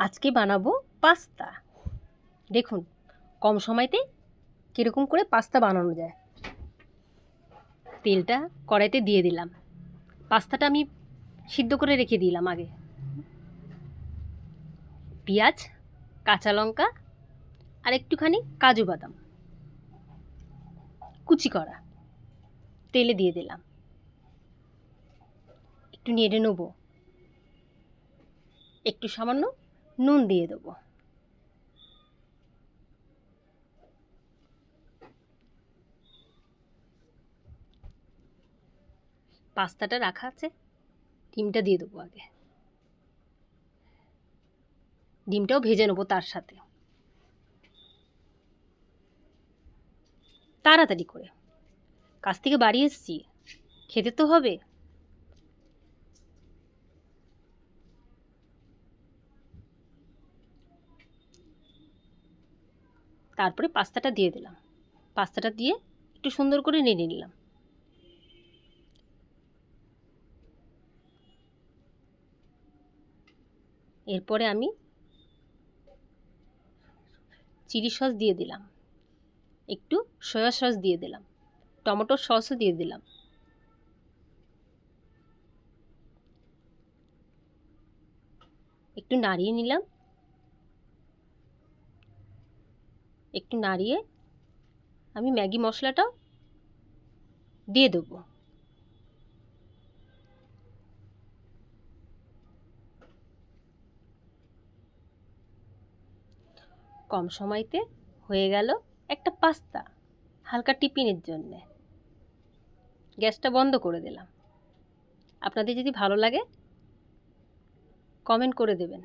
আজকে বানাবো পাস্তা। দেখুন কম সময়তে কীরকম করে পাস্তা বানানো যায়। তেলটা কড়াইতে দিয়ে দিলাম। পাস্তাটা আমি সিদ্ধ করে রেখে দিলাম আগে। পেঁয়াজ, কাঁচা লঙ্কা আর একটুখানি কাজু বাদাম কুচি করা তেলে দিয়ে দিলাম। একটু নেড়ে নেবো। একটু সামান্য নুন দিয়ে দেবো। পাস্তাটা রাখা আছে, ডিমটা দিয়ে দেবো আগে। ডিমটাও ভেজে নেবো তার সাথে, তাড়াতাড়ি করে। কাছ থেকে বাড়ি এসেছি, খেতে তো হবে। তারপরে পাস্তাটা দিয়ে দিলাম। পাস্তাটা দিয়ে একটু সুন্দর করে নেড়ে নিলাম। এরপরে আমি চিলি সস দিয়ে দিলাম, একটু সয়া সস দিয়ে দিলাম, টমেটো সসও দিয়ে দিলাম। একটু নাড়িয়ে নিলাম। একটু নাড়িয়ে আমি ম্যাগি মশলাটাও দিয়ে দেবো। কম সময়তে হয়ে গেল একটা পাস্তা, হালকা টিফিনের জন্যে। গ্যাসটা বন্ধ করে দিলাম। আপনাদের যদি ভালো লাগে কমেন্ট করে দেবেন।